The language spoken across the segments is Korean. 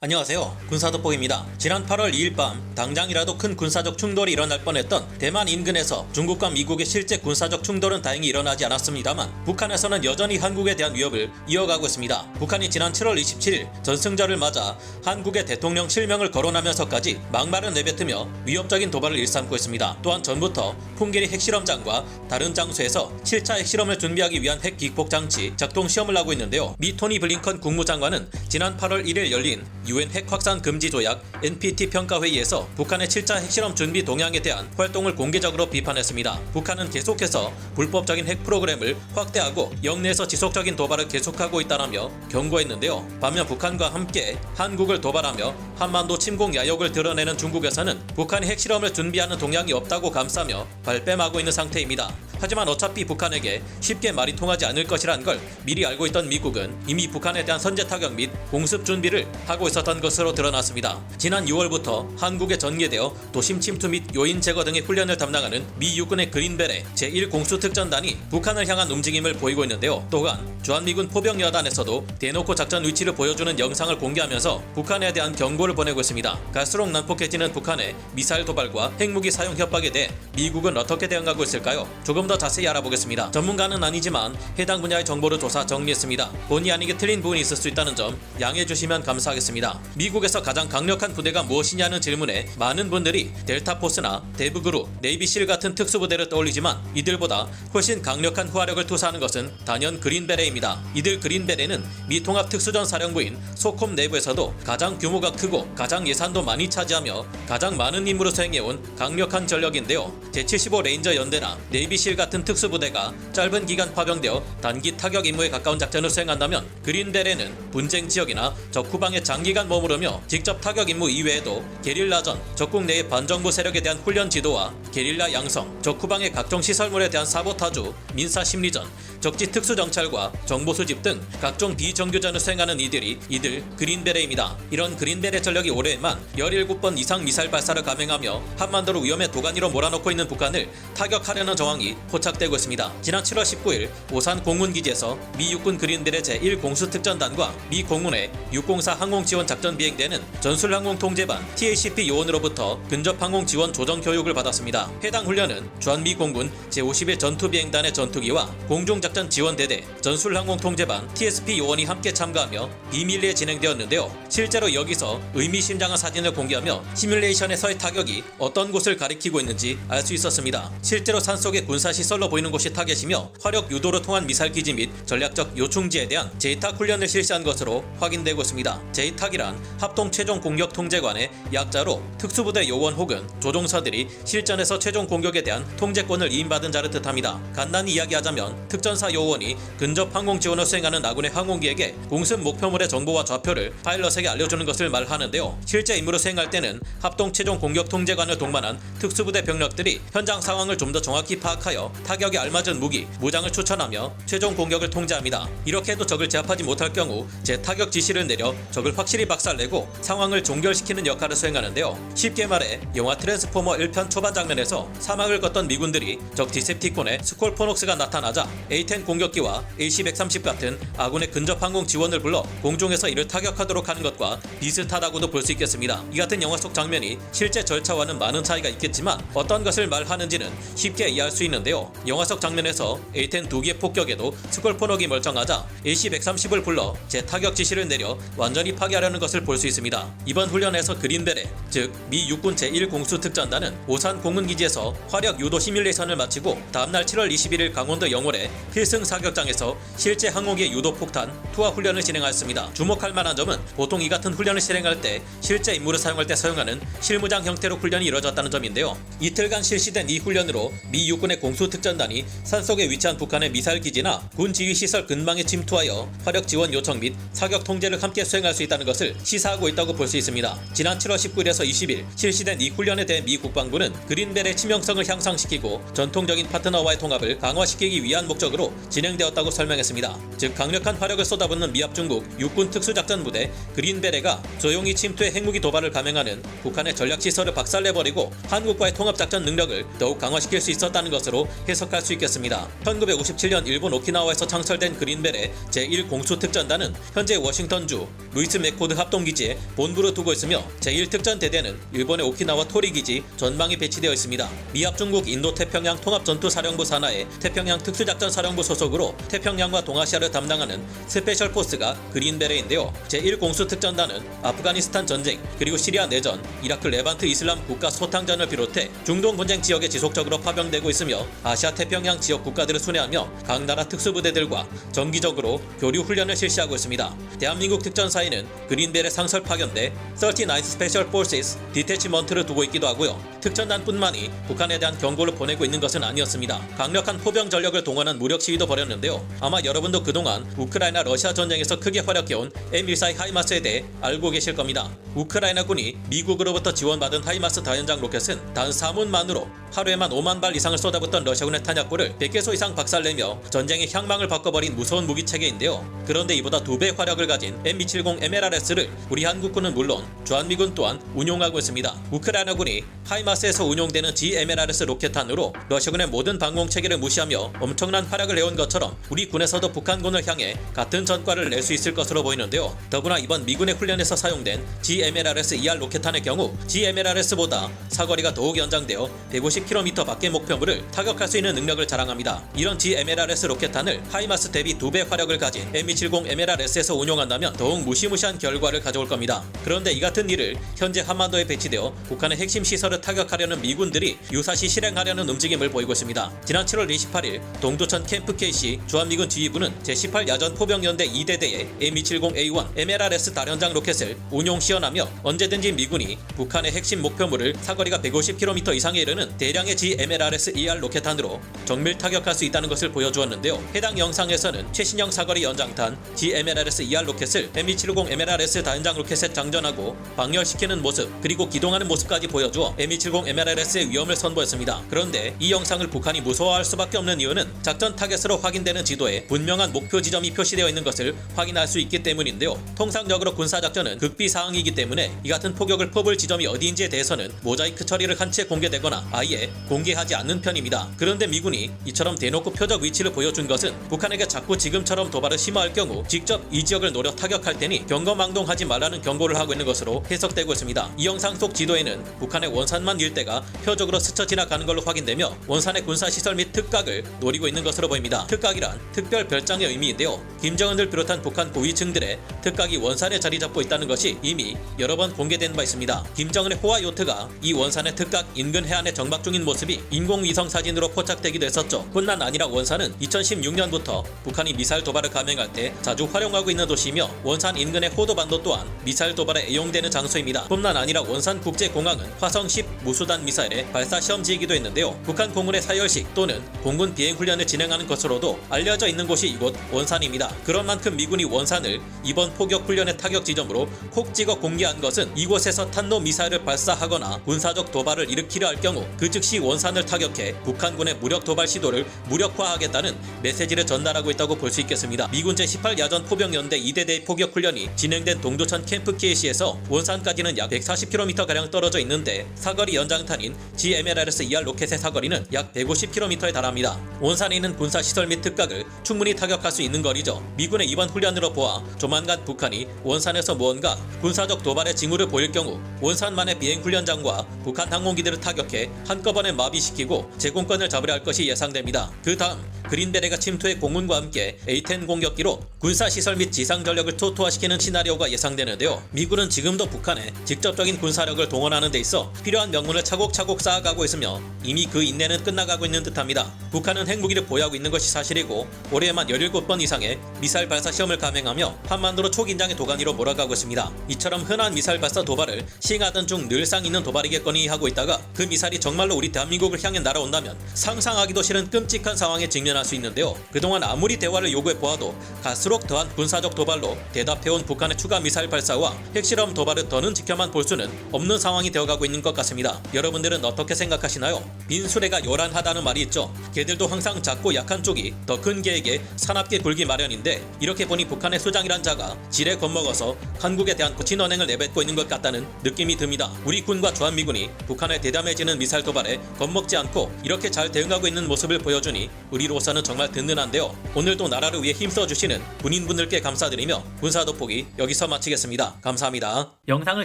안녕하세요. 군사돋보기입니다. 지난 8월 2일 밤 당장이라도 큰 군사적 충돌이 일어날 뻔했던 대만 인근에서 중국과 미국의 실제 군사적 충돌은 다행히 일어나지 않았습니다만 북한에서는 여전히 한국에 대한 위협을 이어가고 있습니다. 북한이 지난 7월 27일 전승절을 맞아 한국의 대통령 실명을 거론하면서까지 막말을 내뱉으며 위협적인 도발을 일삼고 있습니다. 또한 전부터 풍계리 핵실험장과 다른 장소에서 7차 핵실험을 준비하기 위한 핵 기폭 장치 작동 시험을 하고 있는데요. 미 토니 블링컨 국무장관은 지난 8월 1일 열린 UN 핵 확산 금지 조약 NPT 평가회의에서 북한의 7차 핵실험 준비 동향에 대한 활동을 공개적으로 비판했습니다. 북한은 계속해서 불법적인 핵 프로그램을 확대하고 영내에서 지속적인 도발을 계속하고 있다라며 경고했는데요. 반면 북한과 함께 한국을 도발하며 한반도 침공 야욕을 드러내는 중국에서는 북한이 핵실험을 준비하는 동향이 없다고 감싸며 발뺌하고 있는 상태입니다. 하지만 어차피 북한에게 쉽게 말이 통하지 않을 것이란 걸 미리 알고 있던 미국은 이미 북한에 대한 선제 타격 및 공습 준비를 하고 있었던 것으로 드러났습니다. 지난 6월부터 한국에 전개되어 도심 침투 및 요인 제거 등의 훈련을 담당하는 미 육군의 그린베레 제1공수특전단이 북한을 향한 움직임을 보이고 있는데요. 또한 주한미군 포병여단에서도 대놓고 작전 위치를 보여주는 영상을 공개하면서 북한에 대한 경고를 보내고 있습니다. 갈수록 난폭해지는 북한의 미사일 도발과 핵무기 사용 협박에 대해 미국은 어떻게 대응하고 있을까요? 조금 더 자세히 알아보겠습니다. 전문가는 아니지만 해당 분야의 정보를 조사 정리했습니다. 본의 아니게 틀린 부분이 있을 수 있다는 점 양해해 주시면 감사하겠습니다. 미국에서 가장 강력한 부대가 무엇이냐는 질문에 많은 분들이 델타포스나 데브그루, 네이비실 같은 특수부대를 떠올리지만 이들보다 훨씬 강력한 후화력을 투사하는 것은 단연 그린베레입니다. 이들 그린베레는 미 통합특수전사령부인 소콤 내부에서도 가장 규모가 크고 가장 예산도 많이 차지하며 가장 많은 임무를 수행해온 강력한 전력인데요. 제75 레인저 연대나 네이비실 같은 특수부대가 짧은 기간 파병되어 단기 타격 임무에 가까운 작전을 수행한다면 그린베레는 분쟁 지역이나 적 후방에 장기간 머무르며 직접 타격 임무 이외에도 게릴라전, 적국 내의 반정부 세력에 대한 훈련 지도와 게릴라 양성, 적 후방의 각종 시설물에 대한 사보타주, 민사 심리전, 적지 특수정찰과 정보 수집 등 각종 비정규전을 수행하는 이들 그린베레입니다. 이런 그린베레 전력이 올해에만 17번 이상 미사일 발사를 감행하며 한반도를 위험의 도가니로 몰아넣고 있는 북한을 타격하려는 정황이 포착되고 있습니다. 지난 7월 19일 오산 공군기지에서 미 육군 그린베레 제1공수특전단과 미 공군의 604 항공지원작전 비행대는 전술항공통제반 TACP 요원으로부터 근접항공지원 조정 교육을 받았습니다. 해당 훈련은 주한미 공군 제51 전투비행단의 전투기와 공중작전 지원대대, 전술항공통제반 TSP 요원이 함께 참가하며 비밀리에 진행되었는데요. 실제로 여기서 의미심장한 사진을 공개하며 시뮬레이션에서의 타격이 어떤 곳을 가리키고 있는지 알 수 있었습니다. 실제로 산속의 군사시설로 보이는 곳이 타겟이며 화력 유도로 통한 미사일 기지 및 전략적 요충지에 대한 제이탁 훈련을 실시한 것으로 확인되고 있습니다. 제이탁이란 합동 최종 공격 통제관의 약자로 특수부대 요원 혹은 조종사들이 실전에서 최종 공격에 대한 통제권을 이임받은 자를 뜻합니다. 간단히 이야기하자면 특전사 요원이 근접 항공 지원을 수행하는 아군의 항공기에게 공습 목표물의 정보와 좌표를 파일럿에게 알려주는 것을 말하는데요. 실제 임무를 수행할 때는 합동 최종 공격 통제관을 동반한 특수부대 병력들이 현장 상황을 좀 더 정확히 파악하여 타격에 알맞은 무기, 무장을 추천하며 최종 공격을 통제합니다. 이렇게 해도 적을 제압하지 못할 경우 재타격 지시를 내려 적을 확실히 박살내고 상황을 종결시키는 역할을 수행하는데요. 쉽게 말해 영화 트랜스포머 1편 초반 장면에서 사막을 걷던 미군들이 적 디셉티콘의 스콜포녹스가 나타나자 A-10 공격기와 AC-130 같은 아군의 근접 항공 지원을 불러 공중에서 이를 타격하도록 하는 것과 비슷하다고도 볼 수 있겠습니다. 이 같은 영화 속 장면이 실제 절차와는 많은 차이가 있겠지만 어떤 것을 말하는지는 쉽게 이해할 수 있는데요. 영화 속 장면에서 A-10 두 개의 폭격에도 스콜포녹이 멀쩡하자 AC-130을 불러 재타격 지시를 내려 완전히 파괴하려는 것을 볼 수 있습니다. 이번 훈련에서 그린베레, 즉 미 육군 제1공수특전단은 오산 공군기지에서 화력 유도 시뮬레이션을 마치고 다음날 7월 21일 강원도 영월의 필승 사격장에서 실제 항공기의 유도 폭탄 투하 훈련을 진행하였습니다. 주목할 만한 점은 보통 이 같은 훈련을 실행할 때 실제 임무를 사용할 때 사용하는 실무장 형태로 훈련이 이루어졌다는 점인데요. 이틀간 실시된 이 훈련으로 미 육군의 공수특전단이 산속에 위치한 북한의 미사일 기지나 군 지휘시설 근방에 침투하여 화력 지원 요청 및 사격 통제를 함께 수행할 수 있다는 것을 시사하고 있다고 볼 수 있습니다. 지난 7월 19일에서 20일 실시된 이 훈련에 대해 미 국방부는 그린벨의 치명성을 향상시키고 전통적인 파트너와의 통합을 강화시키기 위한 목적으로 진행되었다고 설명했습니다. 즉 강력한 화력을 쏟아붓는 미합 중국 육군 특수작전부대 그린베레가 조용히 침투해 핵무기 도발을 감행하는 북한의 전략시설을 박살내버리고 한국과의 통합작전 능력을 더욱 강화시킬 수 있었다는 것으로 해석할 수 있겠습니다. 1957년 일본 오키나와에서 창설된 그린벨의 제1공수특전단은 현재 워싱턴주 루이스 맥코드 합동기지에 본부를 두고 있으며 제1특전대대는 일본의 오키나와 토리기지 전방에 배치되어 있습니다. 미합중국 인도태평양 통합전투사령부 산하의 태평양 특수작전사령부 소속으로 태평양과 동아시아를 담당하는 스페셜 포스가 그린베레인데요. 제1공수특전단은 아프가니스탄 전쟁, 그리고 시리아 내전, 이라크 레반트 이슬람 국가 소탕전을 비롯해 중동 분쟁 지역에 지속적으로 파병되고 있으며 아시아 태평양 지역 국가들을 순회하며 각 나라 특수부대들과 정기적으로 교류 훈련을 실시하고 있습니다. 대한민국 특전사에는 그린벨의 상설 파견대 39th Special Forces Detachment를 두고 있기도 하고요. 특전단뿐만이 북한에 대한 경고를 보내고 있는 것은 아니었습니다. 강력한 포병 전력을 동원한 무력 시위도 벌였는데요. 아마 여러분도 그동안 우크라이나 러시아 전쟁에서 크게 활약해온 M14 하이마스에 대해 알고 계실 겁니다. 우크라이나군이 미국으로부터 지원받은 하이마스 다연장 로켓은 단 4문만으로 하루에만 5만 발 이상을 쏟아붓던 러시아군의 탄약고를 100개소 이상 박살내며 전쟁의 향망을 바꿔버린 무서운 무기체계인데요. 그런데 이보다 2배 화력을 가진 M270 MLRS를 우리 한국군은 물론 주한미군 또한 운용하고 있습니다. 우크라이나군이 하이마스에서 운용되는 GMLRS 로켓탄으로 러시아군의 모든 방공체계를 무시하며 엄청난 활약을 해온 것처럼 우리 군에서도 북한군을 향해 같은 전과를 낼 수 있을 것으로 보이는데요. 더구나 이번 미군의 훈련에서 사용된 GMLRS-ER 로켓탄의 경우 GMLRS보다 사거리가 더욱 연장되어 150km 밖의 목표물을 타격할 수 있는 능력을 자랑합니다. 이런 GMLRS 로켓탄을 하이마스 대비 2배 화력을 가진 M270 MLRS에서 운용한다면 더욱 무시무시한 결과를 가져올 겁니다. 그런데 이 같은 일을 현재 한반도에 배치되어 북한의 핵심 시설을 타격하려는 미군들이 유사시 실행하려는 움직임을 보이고 있습니다. 지난 7월 28일 동두천 캠프 KC 주한미군 지휘부는 제18 야전 포병연대 2대대의 M270A1 MLRS 다연장 로켓을 운용 시연하며 언제든지 미군이 북한의 핵심 목표물을 사거리가 150km 이상에 이르는 대량의 GMLRS-ER 로켓탄으로 정밀 타격할 수 있다는 것을 보여주었는데요. 해당 영상에서는 최신형 사거리 연장탄 GMLRS-ER 로켓을 M270 MLRS 다연장 로켓에 장전하고 방열시키는 모습, 그리고 기동하는 모습까지 보여주어 M270 MLRS의 위험을 선보였습니다. 그런데 이 영상을 북한이 무서워할 수밖에 없는 이유는 작전 타겟으로 확인되는 지도에 분명한 목표 지점이 표시되어 있는 것을 확인할 수 있기 때문인데요. 통상적으로 군사작전은 극비사항이기 때문에 이 같은 포격을 퍼볼 지점이 어디인지에 대해서는 모자이크 처리를 한 채 공개되거나 아예 공개하지 않는 편입니다. 그런데 미군이 이처럼 대놓고 표적 위치를 보여준 것은 북한에게 자꾸 지금처럼 도발을 심화할 경우 직접 이 지역을 노려 타격할 테니 경거망동하지 말라는 경고를 하고 있는 것으로 해석되고 있습니다. 이 영상 속 지도에는 북한의 원산만 일대가 표적으로 스쳐 지나가는 걸로 확인되며 원산의 군사시설 및 특각을 노리고 있는 것으로 보입니다. 특각이란 특별 별장의 의미인데요. 김정은을 비롯한 북한 고위층들의 특각이 원산에 자리 잡고 있다는 것이 이미 여러 번 공개된 바 있습니다. 김정은의 호화 요트가 이 원산의 특각 인근 해안에 정박 중인 모습이 인공위성 사진으로 포착되기도 했었죠. 뿐만 아니라 원산은 2016년부터 북한이 미사일 도발을 감행할 때 자주 활용하고 있는 도시이며 원산 인근의 호도반도 또한 미사일 도발에 애용되는 장소입니다. 뿐만 아니라 원산 국제공항은 화성10 무수단 미사일의 발사 시험지이기도 했는데요. 북한 공군의 사열식 또는 공군 비행훈련을 진행하는 것으로도 알려져 있는 곳이 이곳 원산입니다. 그런 만큼 미군이 원산을 이번 포격훈련의 타격 지점으로 콕 찍어 공개한 것은 이곳에서 탄도 미사일을 발사하거나 군사적 도발을 일으키려 할 경우 그 즉시 원산을 타격해 북한군의 무력 도발 시도를 무력화하겠다는 메시지를 전달하고 있다고 볼 수 있겠습니다. 미군 제18 야전 포병연대 2대대의 포격훈련이 진행된 동두천 캠프 KC에서 원산까지는 약 140km가량 떨어져 있는데 사거리 연장탄인 GMLRS-ER 로켓의 사거리는 약 150km에 달합니다. 원산에 있는 군사시설 및 특각을 충분히 타격할 수 있는 거리죠. 미군의 이번 훈련으로 보아 조만간 북한이 원산에서 무언가 군사적 도발의 징후를 보일 경우 원산만의 비행훈련장과 북한 항공기들을 타격해 한꺼번에 마비시키고 제공권을 잡으려 할 것이 예상됩니다. 그 다음 그린베레가 침투해 공군과 함께 A-10 공격기로 군사시설 및 지상전력을 초토화시키는 시나리오가 예상되는데요. 미군은 지금도 북한에 직접적인 군사력을 동원하는 데 있어 필요한 명분을 차곡차곡 쌓아가고 있으며 이미 그 인내는 끝나가고 있는 듯합니다. 북한은 핵무기를 보유하고 있는 것이 사실이고 올해에만 17번 이상의 미사일 발사 시험을 감행하며 한반도로 초긴장의 도가니로 몰아가고 있습니다. 이처럼 흔한 미사일 발사 도발을 시행하던 중 늘상 있는 도발이겠거니 하고 있다가 그 미사일이 정말로 우리 대한민국을 향해 날아온다면 상상하기도 싫은 끔찍한 상황에 직면할 수 있는데요. 그동안 아무리 대화를 요구해 보아도 갈수록 더한 군사적 도발로 대답해온 북한의 추가 미사일 발사와 핵실험 도발을 더는 지켜만 볼 수는 없는 상황이 되어가고 있는 것 같습니다. 여러분들은 어떻게 생각하시나요? 빈수레가 요란하다는 말이 있죠. 개들도 항상 작고 약한 쪽이 더 큰 개에게 사납게 굴기 마련인데 이렇게 보니 북한의 수장이란 자가 지레 겁먹어서 한국에 대한 거친 언행을 내뱉고 있는 것 같다는 느낌이 듭니다. 우리 군과 주한미군이 북한의 대담해지는 미사일 도발에 겁먹지 않고 이렇게 잘 잘 대응하고 있는 모습을 보여주니 우리로서는 정말 든든한데요. 오늘도 나라를 위해 힘써주시는 군인분들께 감사드리며 군사 돋보기 여기서 마치겠습니다. 감사합니다. 영상을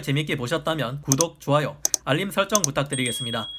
재밌게 보셨다면 구독, 좋아요, 알림 설정 부탁드리겠습니다.